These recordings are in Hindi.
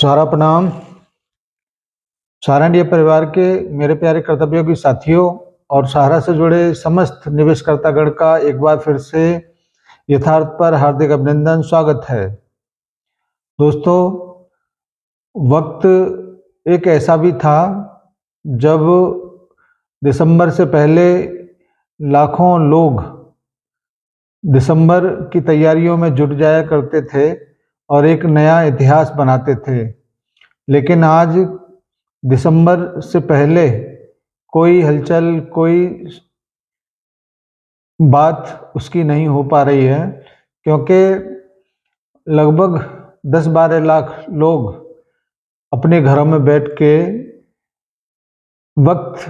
सारा प्रणाम। सहारा इंडिया परिवार के मेरे प्यारे कर्तव्योगी साथियों और सहारा से जुड़े समस्त निवेशकर्तागण का एक बार फिर से यथार्थ पर हार्दिक अभिनंदन, स्वागत है। दोस्तों, वक्त एक ऐसा भी था जब दिसंबर से पहले लाखों लोग दिसंबर की तैयारियों में जुट जाया करते थे और एक नया इतिहास बनाते थे। लेकिन आज दिसंबर से पहले कोई हलचल, कोई बात उसकी नहीं हो पा रही है, क्योंकि लगभग 10-12 लाख लोग अपने घरों में बैठ के वक्त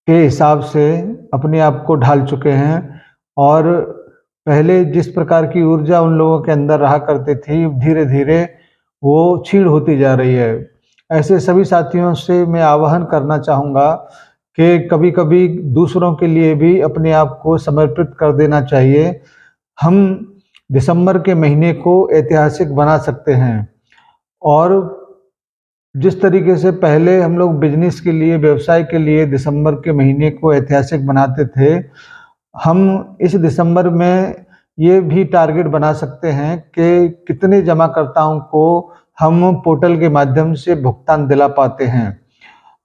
के हिसाब से अपने आप को ढाल चुके हैं और पहले जिस प्रकार की ऊर्जा उन लोगों के अंदर रहा करती थी, धीरे धीरे वो क्षीण होती जा रही है। ऐसे सभी साथियों से मैं आह्वान करना चाहूँगा कि कभी कभी दूसरों के लिए भी अपने आप को समर्पित कर देना चाहिए। हम दिसंबर के महीने को ऐतिहासिक बना सकते हैं और जिस तरीके से पहले हम लोग बिजनेस के लिए, व्यवसाय के लिए दिसंबर के महीने को ऐतिहासिक बनाते थे, हम इस दिसंबर में ये भी टारगेट बना सकते हैं कि कितने जमाकर्ताओं को हम पोर्टल के माध्यम से भुगतान दिला पाते हैं।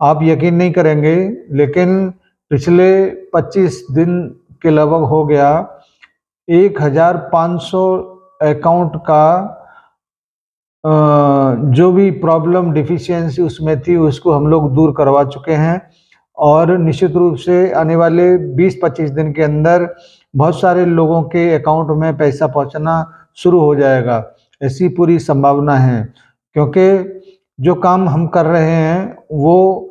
आप यकीन नहीं करेंगे, लेकिन पिछले 25 दिन के लगभग हो गया 1500 अकाउंट का जो भी प्रॉब्लम, डिफिशियंसी उसमें थी, उसको हम लोग दूर करवा चुके हैं और निश्चित रूप से आने वाले 20-25 दिन के अंदर बहुत सारे लोगों के अकाउंट में पैसा पहुंचना शुरू हो जाएगा। ऐसी पूरी संभावना है, क्योंकि जो काम हम कर रहे हैं वो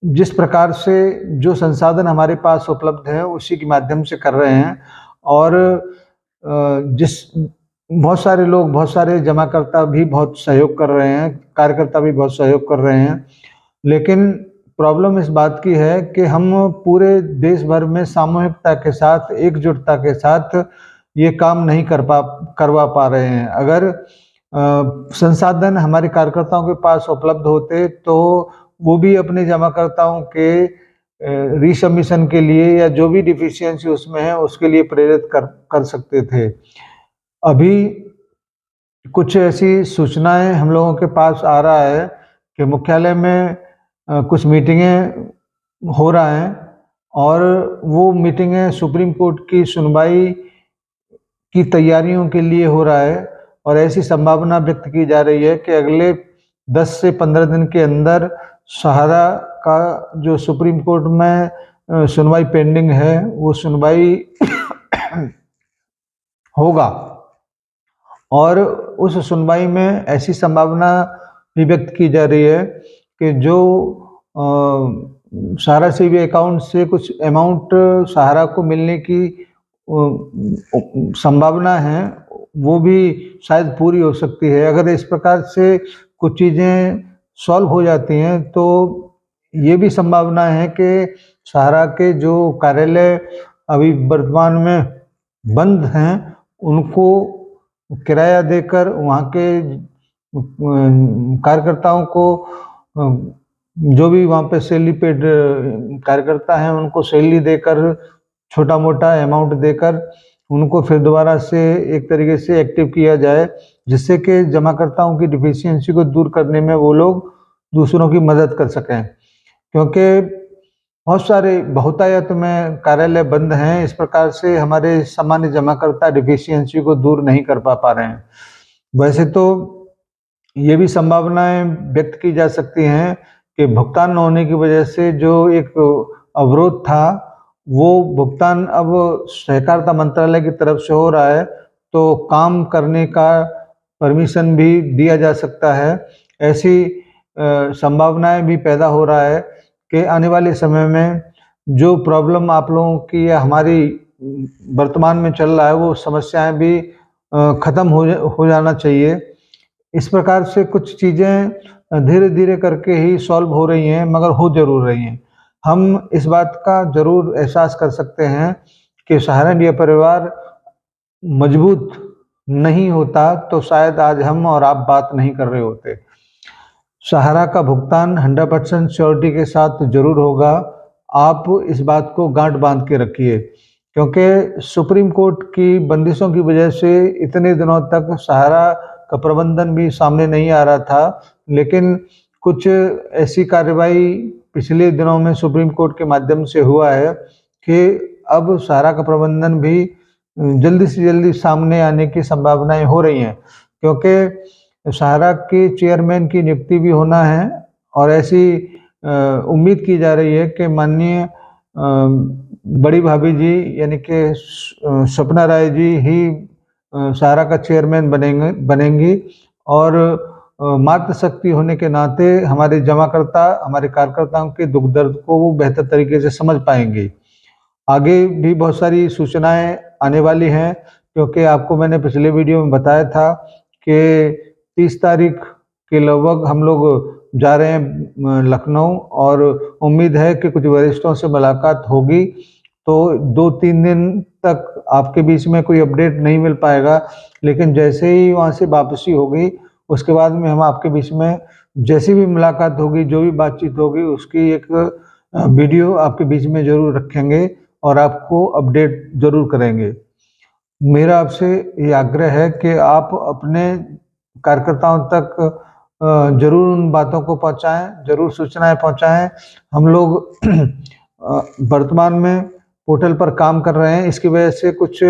जिस प्रकार से जो संसाधन हमारे पास उपलब्ध है उसी के माध्यम से कर रहे हैं और जिस बहुत सारे लोग, बहुत सारे जमाकर्ता भी बहुत सहयोग कर रहे हैं, कार्यकर्ता भी बहुत सहयोग कर रहे हैं। लेकिन प्रॉब्लम इस बात की है कि हम पूरे देश भर में सामूहिकता के साथ, एकजुटता के साथ ये काम नहीं करवा पा रहे हैं। अगर संसाधन हमारे कार्यकर्ताओं के पास उपलब्ध होते तो वो भी अपने जमाकर्ताओं के रीसबमिशन के लिए या जो भी डिफिशियंसी उसमें है उसके लिए प्रेरित कर सकते थे। अभी कुछ ऐसी सूचनाएं हम लोगों के पास आ रहा है कि मुख्यालय में कुछ मीटिंगें हो रहा हैं और वो मीटिंगें सुप्रीम कोर्ट की सुनवाई की तैयारियों के लिए हो रहा है और ऐसी संभावना व्यक्त की जा रही है कि अगले 10 से 15 दिन के अंदर सहारा का जो सुप्रीम कोर्ट में सुनवाई पेंडिंग है वो सुनवाई होगा और उस सुनवाई में ऐसी संभावना भी व्यक्त की जा रही है कि जो सहारा सेवी अकाउंट से कुछ अमाउंट सहारा को मिलने की संभावना है, वो भी शायद पूरी हो सकती है। अगर इस प्रकार से कुछ चीज़ें सॉल्व हो जाती हैं तो ये भी संभावना है कि सहारा के जो कार्यालय अभी वर्तमान में बंद हैं उनको किराया देकर वहाँ के कार्यकर्ताओं को, जो भी वहाँ पे सैलरी पेड कार्यकर्ता हैं उनको सैलरी देकर, छोटा मोटा अमाउंट देकर उनको फिर दोबारा से एक तरीके से एक्टिव किया जाए, जिससे कि जमाकर्ताओं की डिफिशियंसी को दूर करने में वो लोग दूसरों की मदद कर सकें। क्योंकि बहुत सारे बहुतायत में कार्यालय बंद हैं, इस प्रकार से हमारे सामान्य जमाकर्ता डिफिशियंसी को दूर नहीं कर पा रहे हैं। वैसे तो ये भी संभावनाएं व्यक्त की जा सकती हैं कि भुगतान न होने की वजह से जो एक अवरोध था वो भुगतान अब सहकारिता मंत्रालय की तरफ से हो रहा है, तो काम करने का परमिशन भी दिया जा सकता है। ऐसी संभावनाएं भी पैदा हो रहा है कि आने वाले समय में जो प्रॉब्लम आप लोगों की या हमारी वर्तमान में चल रहा है वो समस्याएं भी ख़त्म हो जाना चाहिए। इस प्रकार से कुछ चीज़ें धीरे धीरे करके ही सॉल्व हो रही हैं, मगर हो जरूर रही हैं। हम इस बात का जरूर एहसास कर सकते हैं कि सहारा इंडिया परिवार मजबूत नहीं होता तो शायद आज हम और आप बात नहीं कर रहे होते। सहारा का भुगतान 100% श्योरिटी के साथ जरूर होगा। आप इस बात को गांठ बांध के रखिए, क्योंकि सुप्रीम कोर्ट की बंदिशों की वजह से इतने दिनों तक सहारा का प्रबंधन भी सामने नहीं आ रहा था, लेकिन कुछ ऐसी कार्रवाई पिछले दिनों में सुप्रीम कोर्ट के माध्यम से हुआ है कि अब सहारा का प्रबंधन भी जल्दी से जल्दी सामने आने की संभावनाएं हो रही हैं, क्योंकि सहारा के चेयरमैन की नियुक्ति भी होना है और ऐसी उम्मीद की जा रही है कि माननीय बड़ी भाभी जी यानी कि सपना राय जी ही सहारा का चेयरमैन बनेंगी और मातृशक्ति होने के नाते हमारे जमाकर्ता, हमारे कार्यकर्ताओं के दुख दर्द को वो बेहतर तरीके से समझ पाएंगे। आगे भी बहुत सारी सूचनाएं आने वाली हैं, क्योंकि आपको मैंने पिछले वीडियो में बताया था कि 30 तारीख के लगभग हम लोग जा रहे हैं लखनऊ और उम्मीद है कि कुछ वरिष्ठों से मुलाकात होगी। तो 2-3 दिन तक आपके बीच में कोई अपडेट नहीं मिल पाएगा, लेकिन जैसे ही वहाँ से वापसी होगी उसके बाद में हम आपके बीच में जैसी भी मुलाकात होगी, जो भी बातचीत होगी, उसकी एक वीडियो आपके बीच में ज़रूर रखेंगे और आपको अपडेट ज़रूर करेंगे। मेरा आपसे ये आग्रह है कि आप अपने कार्यकर्ताओं तक ज़रूर उन बातों को पहुँचाएँ, ज़रूर सूचनाएँ पहुँचाएँ। हम लोग वर्तमान में पोर्टल पर काम कर रहे हैं, इसकी वजह से कुछ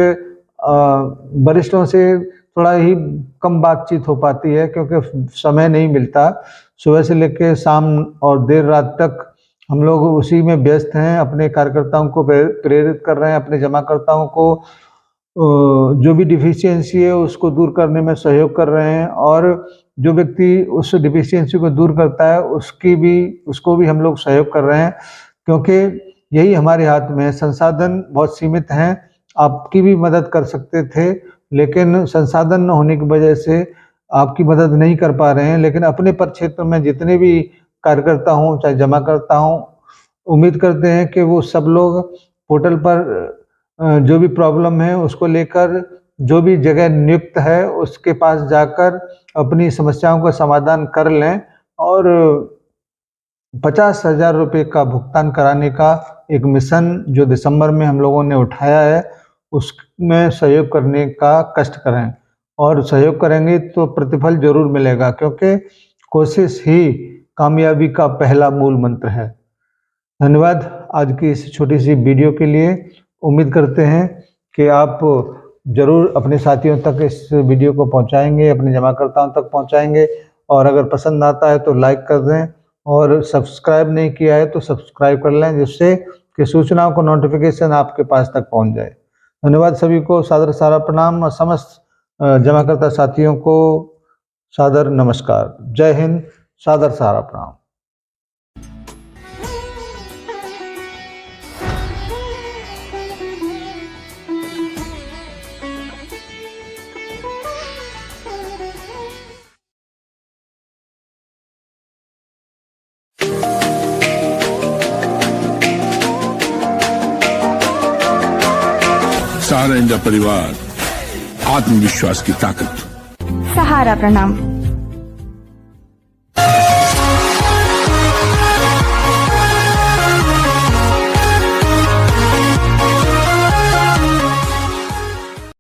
वरिष्ठों से थोड़ा ही कम बातचीत हो पाती है, क्योंकि समय नहीं मिलता। सुबह से लेकर शाम और देर रात तक हम लोग उसी में व्यस्त हैं, अपने कार्यकर्ताओं को प्रेरित कर रहे हैं, अपने जमाकर्ताओं को जो भी डिफिशियंसी है उसको दूर करने में सहयोग कर रहे हैं और जो व्यक्ति उस डिफिशियंसी को दूर करता है उसको भी हम लोग सहयोग कर रहे हैं, क्योंकि यही हमारे हाथ में है। संसाधन बहुत सीमित हैं, आपकी भी मदद कर सकते थे, लेकिन संसाधन न होने की वजह से आपकी मदद नहीं कर पा रहे हैं। लेकिन अपने परिक्षेत्र में जितने भी कार्यकर्ता हों चाहे जमाकर्ता हों, उम्मीद करते हैं कि वो सब लोग पोर्टल पर जो भी प्रॉब्लम है उसको लेकर जो भी जगह नियुक्त है उसके पास जाकर अपनी समस्याओं का समाधान कर लें और 50,000 रुपये का भुगतान कराने का एक मिशन जो दिसंबर में हम लोगों ने उठाया है, उसमें सहयोग करने का कष्ट करें और सहयोग करेंगे तो प्रतिफल जरूर मिलेगा, क्योंकि कोशिश ही कामयाबी का पहला मूल मंत्र है। धन्यवाद आज की इस छोटी सी वीडियो के लिए। उम्मीद करते हैं कि आप ज़रूर अपने साथियों तक इस वीडियो को पहुंचाएंगे, अपने जमाकर्ताओं तक पहुंचाएंगे और अगर पसंद आता है तो लाइक कर दें और सब्सक्राइब नहीं किया है तो सब्सक्राइब कर लें, जिससे कि सूचनाओं को नोटिफिकेशन आपके पास तक पहुंच जाए। धन्यवाद सभी को, सादर सारा प्रणाम और समस्त जमाकर्ता साथियों को सादर नमस्कार। जय हिंद, सादर सारा प्रणाम। सहारा इंडिया परिवार, आत्मविश्वास की ताकत। सहारा प्रणाम।